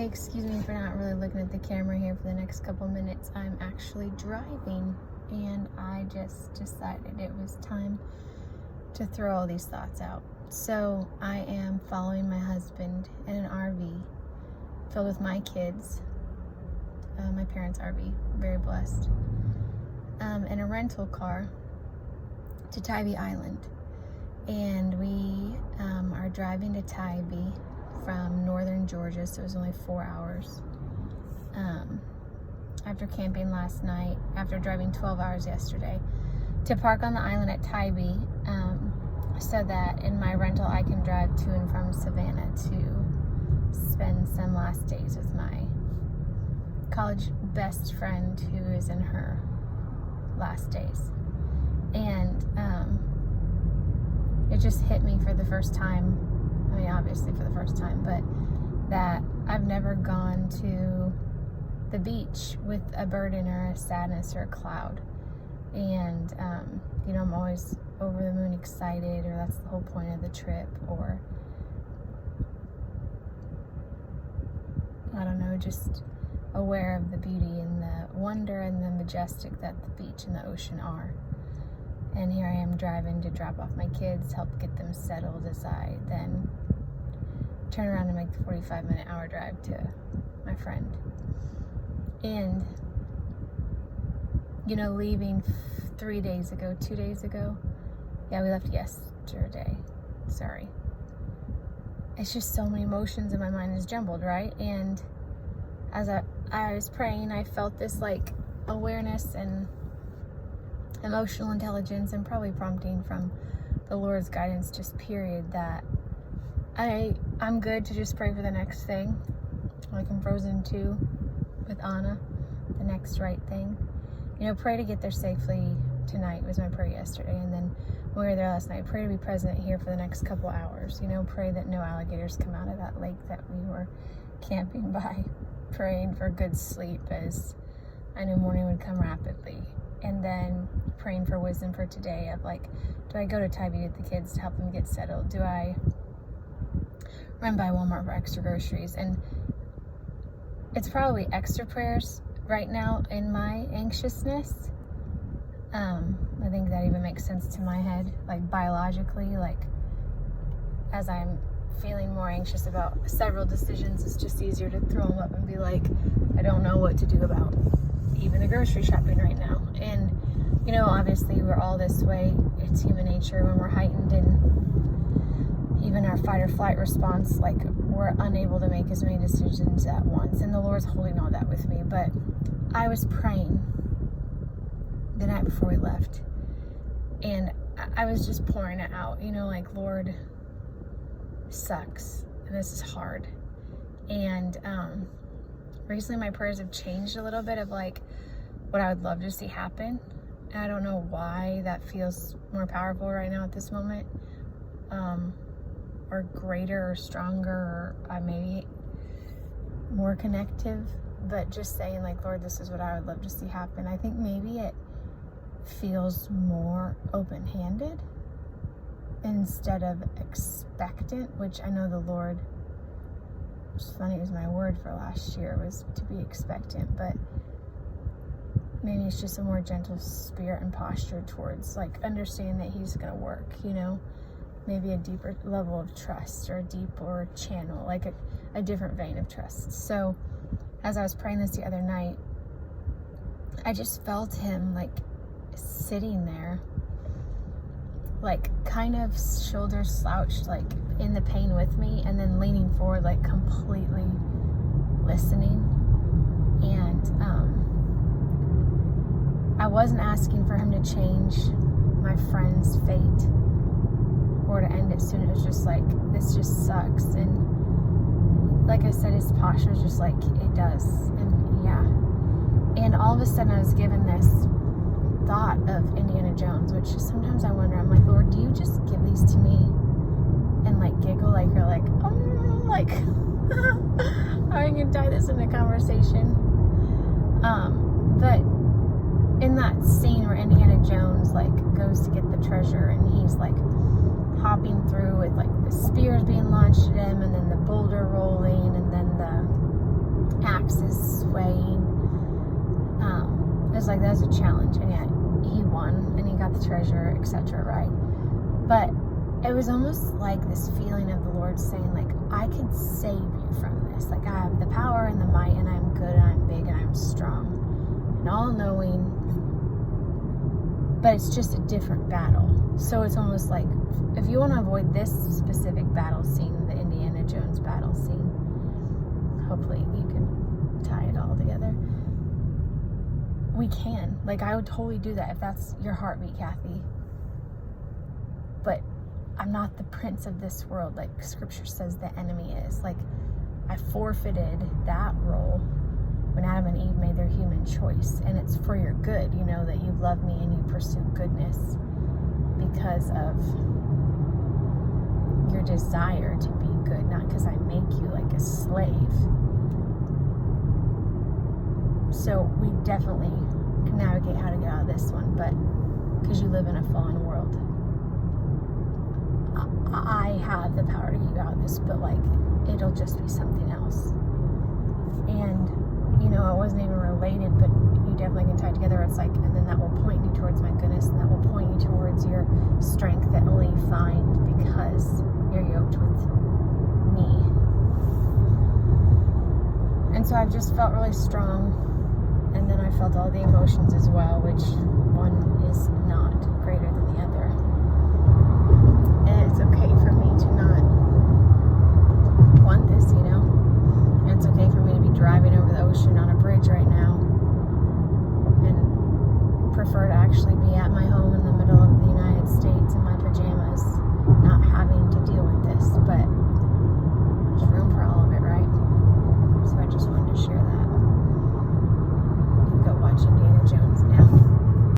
Excuse me for not really looking at the camera here for the next couple minutes. I'm actually driving, and I just decided it was time to throw all these thoughts out. So I am following my husband in an RV filled with my kids, my parents' RV, very blessed, in a rental car to Tybee Island. And we are driving to Tybee from northern Georgia, so it was only 4 hours. After camping last night, after driving 12 hours yesterday, to park on the island at Tybee, so that in my rental I can drive to and from Savannah to spend some last days with my college best friend who is in her last days. And it just hit me for the first time, I mean obviously for the first time, but that I've never gone to the beach with a burden or a sadness or a cloud. And I'm always over the moon excited, or that's the whole point of the trip, or I don't know, just aware of the beauty and the wonder and the majestic that the beach and the ocean are. And here I am driving to drop off my kids, help get them settled as I then turn around and make the 45-minute hour drive to my friend. And leaving 2 days ago. Yeah, we left yesterday. Sorry. It's just so many emotions in my mind is jumbled, right? And as I was praying, I felt this awareness and emotional intelligence, and probably prompting from the Lord's guidance, just period, that I'm good to just pray for the next thing. Like in Frozen 2 with Anna, the next right thing. Pray to get there safely tonight was my prayer yesterday. And then when we were there last night, pray to be present here for the next couple hours. Pray that no alligators come out of that lake that we were camping by. Praying for good sleep, as I knew morning would come rapidly. And then praying for wisdom for today of do I go to Tybee with the kids to help them get settled? Do I run by Walmart for extra groceries? And it's probably extra prayers right now in my anxiousness. I think that even makes sense to my head, biologically, as I'm feeling more anxious about several decisions, it's just easier to throw them up and be I don't know what to do about even the grocery shopping right now. And obviously we're all this way. It's human nature when we're heightened, and even our fight or flight response, we're unable to make as many decisions at once, and the Lord's holding all that with me. But I was praying the night before we left, and I was just pouring it out, Lord, sucks, and this is hard. And recently my prayers have changed a little bit of what I would love to see happen. And I don't know why that feels more powerful right now at this moment, or greater or stronger, or maybe more connective, but just saying Lord, this is what I would love to see happen. I think maybe it feels more open-handed instead of expectant, which I know the Lord, it's funny, it was my word for last year, was to be expectant, but maybe it's just a more gentle spirit and posture towards understanding that He's gonna work, maybe a deeper level of trust, or a deeper channel, a different vein of trust. So as I was praying this the other night, I just felt Him sitting there, kind of shoulders slouched, in the pain with me, and then leaning forward, completely listening. And I wasn't asking for Him to change my friend's fate or to end it soon. It was just this just sucks. And I said, His posture is just it does. And yeah. And all of a sudden I was given this thought of Indiana Jones, which sometimes I wonder, I'm Lord, do you just give these to me and giggle you're how are you gonna tie this into conversation? But in that scene where Indiana Jones goes to get the treasure, and he's hopping through with the spears being launched at him, and then the boulder rolling, and then the was like, that's a challenge. And yet he won and he got the treasure, etc., right? But it was almost like this feeling of the Lord saying, like, I could save you from this. Like, I have the power and the might, and I'm good, and I'm big, and I'm strong, and all-knowing. But it's just a different battle. So it's almost like, if you want to avoid this specific battle scene, the Indiana Jones battle scene, hopefully you can tie it all together. We can. Like, I would totally do that if that's your heartbeat, Kathy. But I'm not the prince of this world, like Scripture says the enemy is. Like, I forfeited that role when Adam and Eve made their human choice. And it's for your good, you know, that you love me and you pursue goodness because of your desire to be good, not because I make you like a slave. So we definitely can navigate how to get out of this one, but because you live in a fallen world, I have the power to get you out of this, but like, it'll just be something else. And, you know, it wasn't even related, but you definitely can tie it together. It's like, and then that will point you towards my goodness, and that will point you towards your strength that only you find because you're yoked with me. And so I've just felt really strong, and then I felt all the emotions as well, which one is not greater than the other. And it's okay for